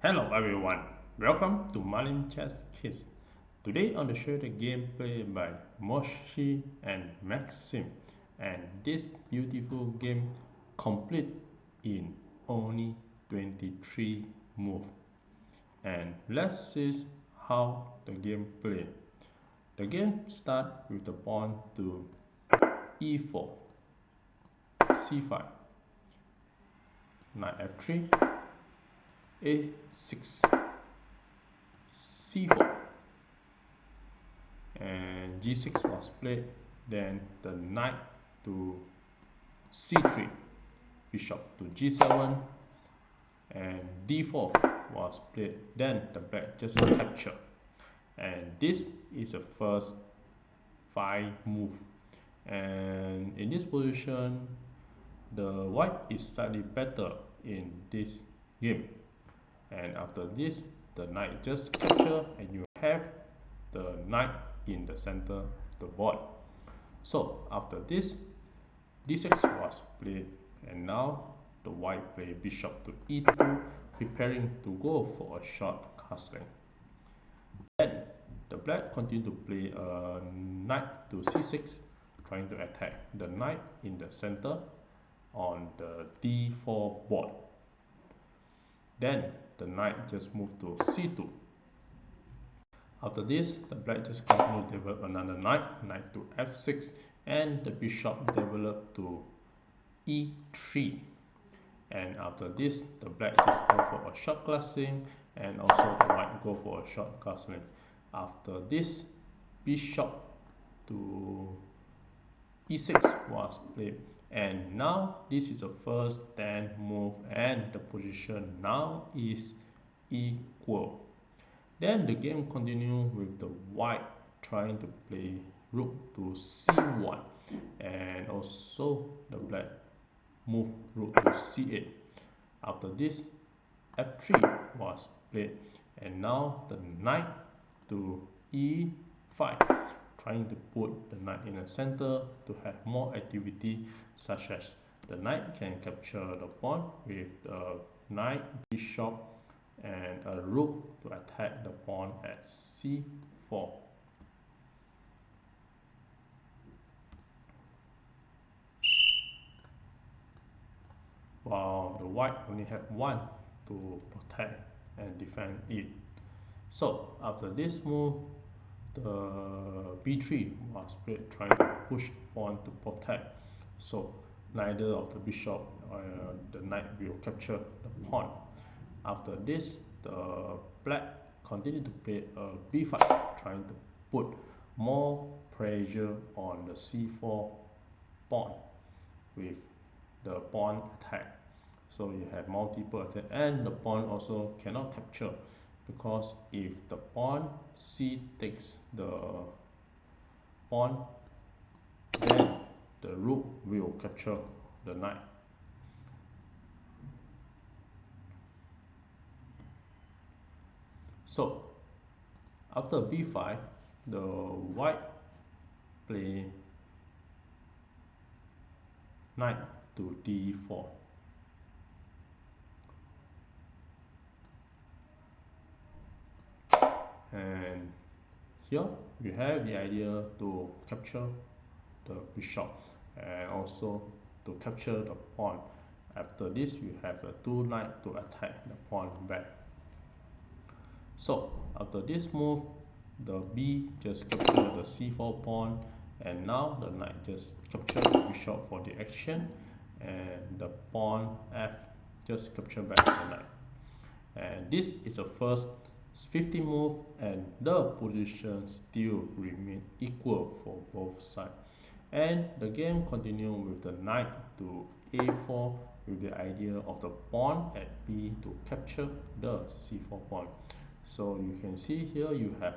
Hello everyone, welcome to Marlin Chess Kids. Today I want to show the gameplay by Moshe and Maksim, and this beautiful game complete in only 23 moves. And let's see how the game play. The game start with the pawn to e4, c5, knight f3, a6, c4, and g6 was played. Then the knight to c3, bishop to g7, and d4 was played. Then the black just captured, and this is the first 5 move. And in this position, the white is slightly better in this game. And after this, the knight just capture, and you have the knight in the center of the board. So after this, d6 was played, and now the white play bishop to e2, preparing to go for a short castling. Then the black continue to play a knight to c6, trying to attack the knight in the center on the d4 board. Then the knight just moved to c2. After this, the black just continue to develop another knight to f6, and the bishop developed to e3. And after this, the black just go for a short castling, and also the white go for a short castling. After this, bishop to e6 was played, and now this is the first 10 move, and the position now is equal. Then the game continue with the white trying to play rook to c1, and also the black move rook to c8. After this, f3 was played, and now the knight to e5, trying to put the knight in the center to have more activity, such as the knight can capture the pawn with the knight, bishop, and a rook to attack the pawn at c4. While the white only have one to protect and defend it. So after this move, the b3 was played, trying to push pawn to protect. So neither of the bishop or the knight will capture the pawn. After this, the black continue to play a b5, trying to put more pressure on the c4 pawn with the pawn attack. So you have multiple attack, and the pawn also cannot capture, because if the pawn c takes the pawn, then the rook will capture the knight. So after b5, the white play knight to d4. And here we have the idea to capture the bishop and also to capture the pawn. After this, you have a 2 knight to attack the pawn back. So after this move, the b just capture the c4 pawn, and now the knight just capture the bishop for the action, and the pawn f just capture back the knight. And this is the first 50 move, and the position still remain equal for both sides. And the game continue with the knight to a4, with the idea of the pawn at b to capture the c4 pawn. So you can see here you have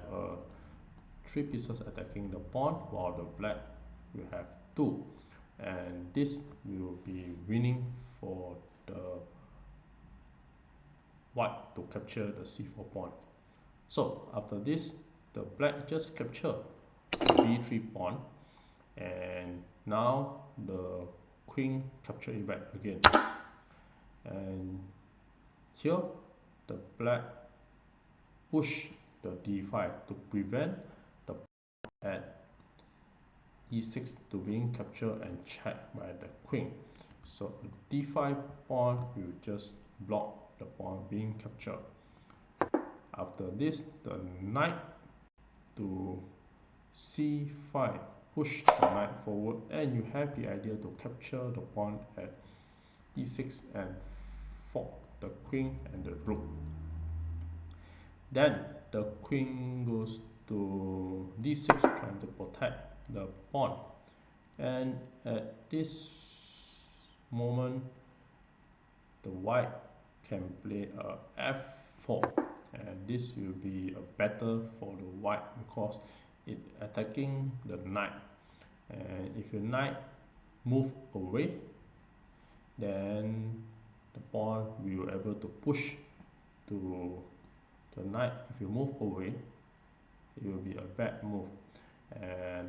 3 pieces attacking the pawn, while the black will have 2, and this will be winning for the white to capture the c4 pawn. So after this, the black just capture the b3 pawn, and now the queen capture it back again. And here the black push the d5 to prevent the at e6 to being captured and checked by the queen. So the d5 pawn will just block the pawn being captured. After this, the knight to c5 push the knight forward, and you have the idea to capture the pawn at e6 and fork the queen and the rook. Then the queen goes to d6 trying to protect the pawn, and at this moment the white can play a f4, and this will be a better for the white because it attacking the knight, and if your knight move away, then the pawn will be able to push to the knight. If you move away, it will be a bad move, and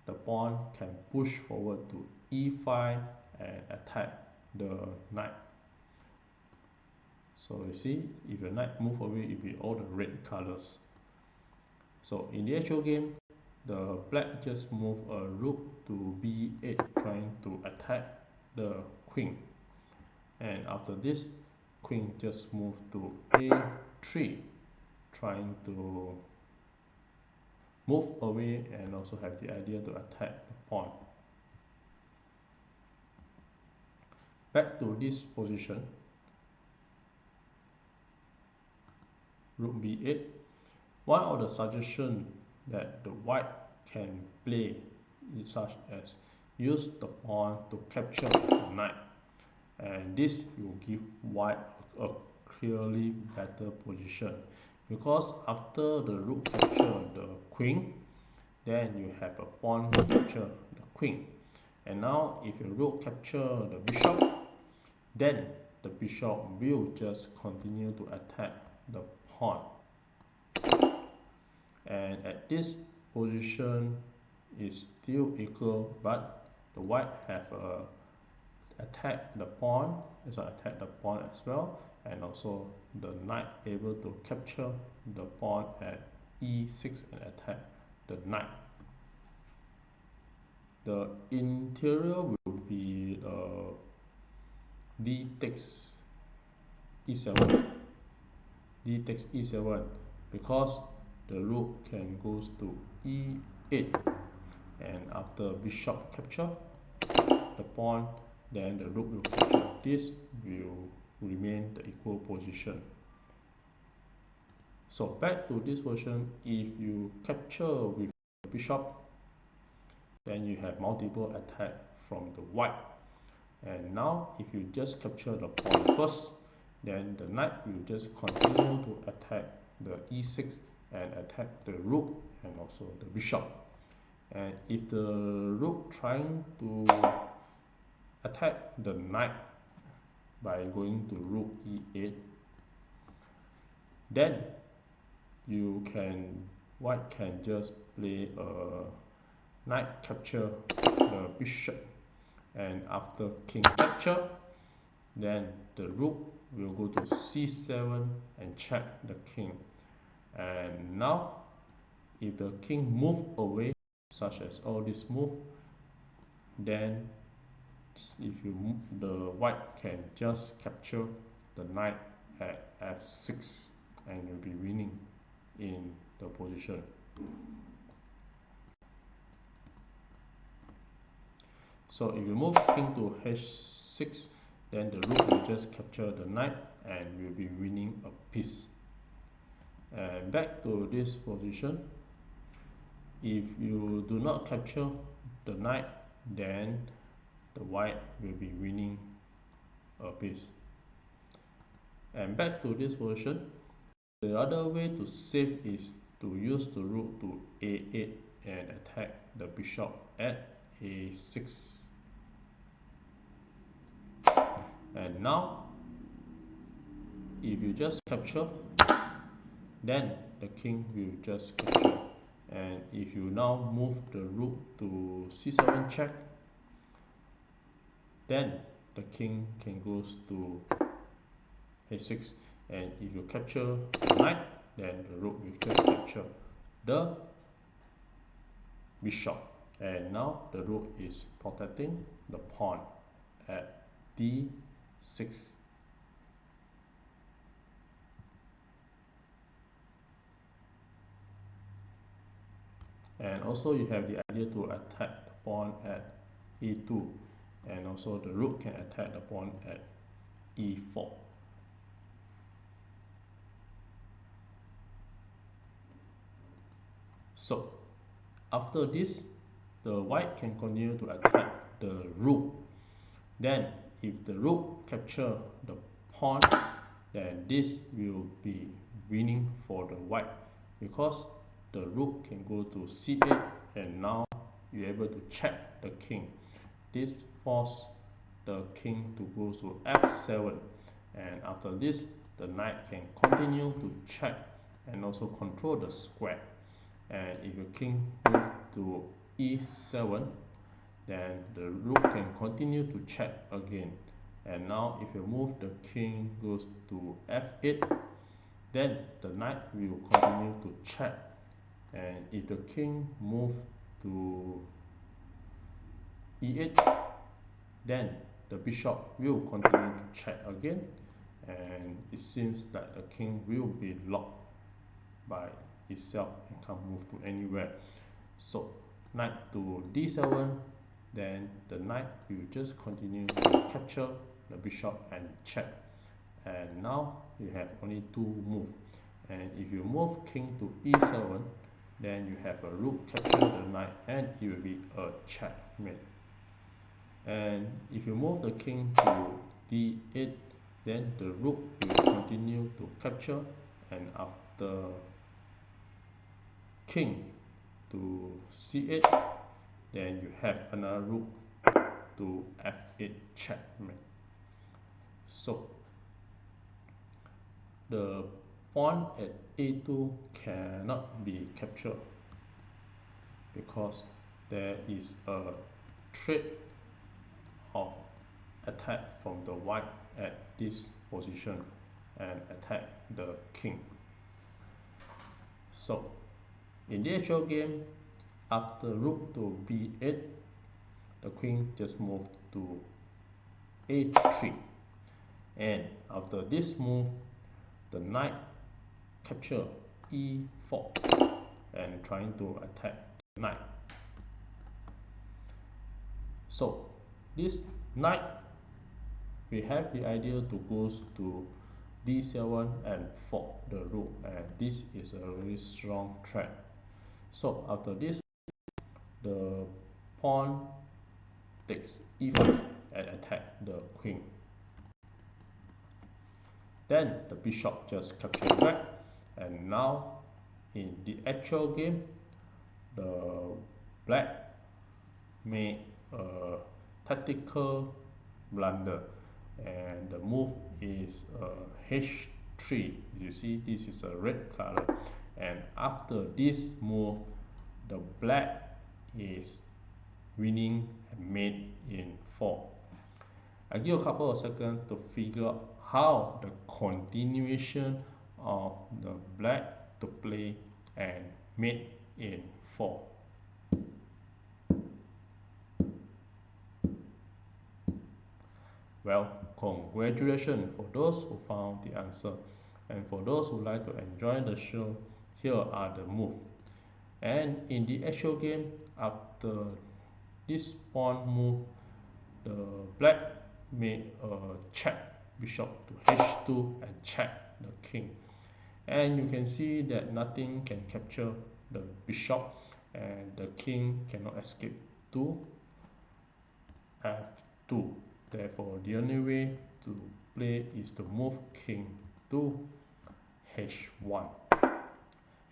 the pawn can push forward to e5 and attack the knight. So you see, if your knight move away, it will be all the red colors. So in the actual game, the black just move a rook to b8 trying to attack the queen, and after this, queen just move to a3 trying to move away and also have the idea to attack the pawn. Back to this position, rook b8. One of the suggestions that the white can play is such as use the pawn to capture the knight, and this will give white a clearly better position, because after the rook capture the queen, then you have a pawn to capture the queen, and now if your rook capture the bishop, then the bishop will just continue to attack the pawn, and at this position is still equal, but the white have attack the pawn, attack the pawn as well, and also the knight able to capture the pawn at e6 and attack the knight. The interior will be d takes e7, d takes e7, because the rook can goes to e8, and after bishop capture the pawn, then the rook will capture. This will remain the equal position. So back to this position, if you capture with the bishop, then you have multiple attack from the white, and now if you just capture the pawn first, then the knight will just continue to attack the e6 and attack the rook and also the bishop. And if the rook trying to attack the knight by going to rook e8, then white can just play a knight capture the bishop, and after king capture, then the rook will go to c7 and check the king. And now if the king move away, such as all this move, then if you move, the white can just capture the knight at f6, and you'll be winning in the position. So if you move king to h6, then the rook will just capture the knight and will be winning a piece. And back to this position, if you do not capture the knight, then the white will be winning a piece. And back to this position, the other way to save is to use the rook to a8 and attack the bishop at a6. And now if you just capture, then the king will just capture, and if you now move the rook to c7 check, then the king can goes to a6, and if you capture the knight, then the rook will just capture the bishop, and now the rook is protecting the pawn at d6. And also you have the idea to attack the pawn at e2, and also the rook can attack the pawn at e4. So after this, the white can continue to attack the rook. Then if the rook capture the pawn, then this will be winning for the white, because the rook can go to c8, and now you're able to check the king. This forces the king to go to f7, and after this the knight can continue to check and also control the square. And if your king moves to e7, then the rook can continue to check again. And now if you move the king goes to f8, then the knight will continue to check. And if the king moves to e8, then the bishop will continue to check again, and it seems that the king will be locked by itself and can't move to anywhere. So knight to d7, then the knight will just continue to capture the bishop and check. And now you have only two moves, and if you move king to e7, then you have a rook capture the knight, and it will be a checkmate. And if you move the king to d8, then the rook will continue to capture, and after king to c8, then you have another rook to f8 checkmate. So the pawn at a2 cannot be captured because there is a threat of attack from the white at this position and attack the king. So in the actual game, after rook to b8, the queen just moved to a3, and after this move, the knight capture e4 and trying to attack the knight. So this knight, we have the idea to go to d7 and fork the rook, and this is a really strong threat. So after this, the pawn takes e5 and attack the queen. Then the bishop just captures back, and now in the actual game, the black made a tactical blunder, and the move is h3. You see, this is a red color, and after this move, the black is winning and mate in 4. I give a couple of seconds to figure out how the continuation of the black to play and mate in 4. Well, congratulations for those who found the answer, and for those who like to enjoy the show, here are the moves. And in the actual game, after this pawn move, the black made a check bishop to h2 and check the king, and you can see that nothing can capture the bishop, and the king cannot escape to f2. Therefore, the only way to play is to move king to h1.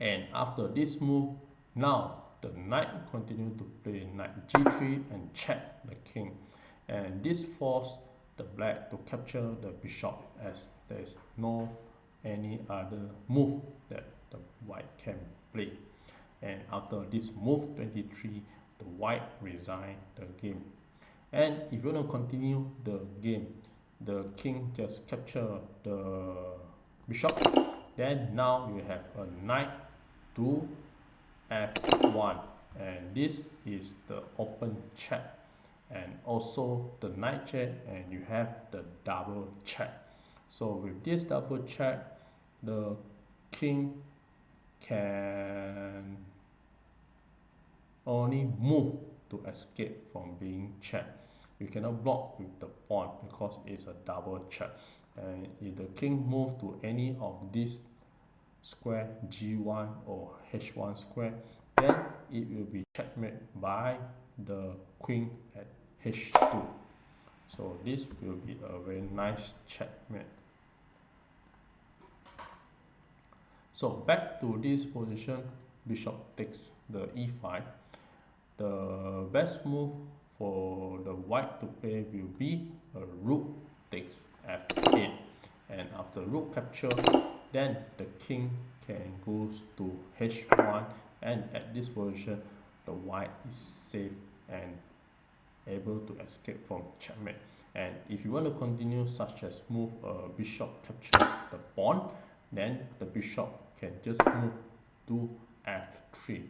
And after this move, now the knight continue to play knight g3 and check the king, and this forced the black to capture the bishop, as there is no any other move that the white can play. And after this move 23, the white resign the game. And if you want to continue the game, the king just capture the bishop. Then now you have a knight to f1, and this is the open check, and also the knight check, and you have the double check. So with this double check, the king can only move to escape from being checked. You cannot block with the pawn because it's a double check. And if the king move to any of these square G1 or H1 square, then it will be checkmate by the queen at H2. So this will be a very nice checkmate. So back to this position, bishop takes the e5. The best move for the white to play will be a rook takes f8, and after rook capture, then the king can go to h1, and at this position the white is safe and able to escape from checkmate. And if you want to continue, such as move a bishop capture the pawn, then the bishop can just move to f3.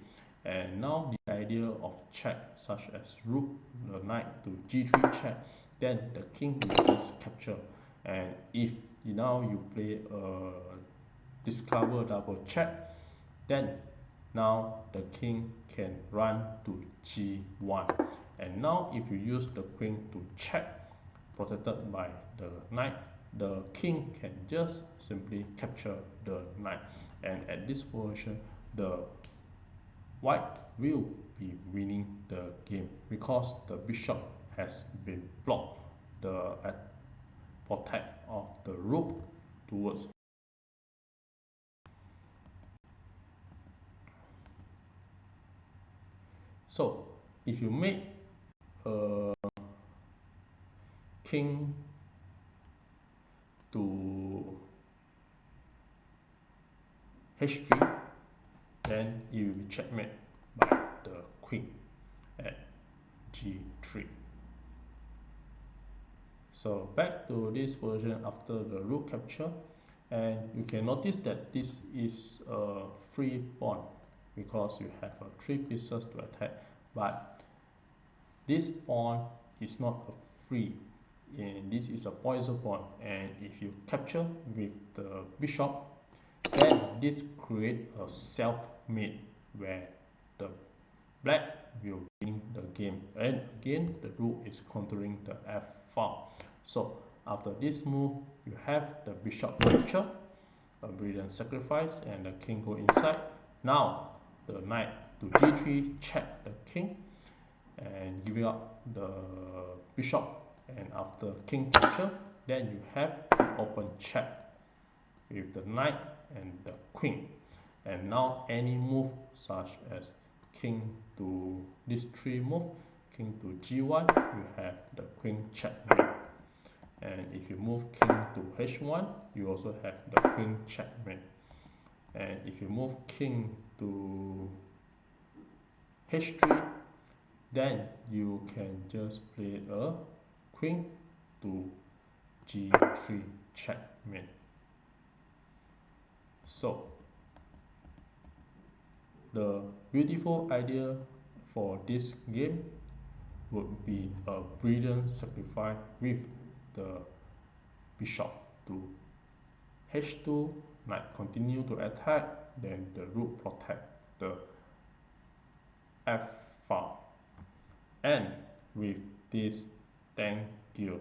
And now the idea of check, such as rook the knight to g3 check, then the king will just capture. And if now you play a discover double check, then now the king can run to g1. And now if you use the queen to check, protected by the knight, the king can just simply capture the knight. And at this position, the white will be winning the game because the bishop has been blocked the protect of the rook towards. So if you make a king to h3, then you will be checkmate by the queen at g3. So back to this position after the rook capture, and you can notice that this is a free pawn because you have 3 pieces to attack, but this pawn is not a free, and this is a poison pawn, and if you capture with the bishop, then this creates a self-mate where the black will win the game. And again, the rook is countering the f file. So after this move, you have the bishop capture, a brilliant sacrifice, and the king go inside. Now the knight to g3 check the king and giving up the bishop, and after king capture, then you have the open check with the knight and the queen. And now any move such as king to this 3 move, king to g1, you have the queen checkmate. And if you move king to h1, you also have the queen checkmate. And if you move king to h3, then you can just play a queen to g3 checkmate. So the beautiful idea for this game would be a brilliant sacrifice with the bishop to h2, knight continue to attack, then the rook protect the f file. And with this, thank you.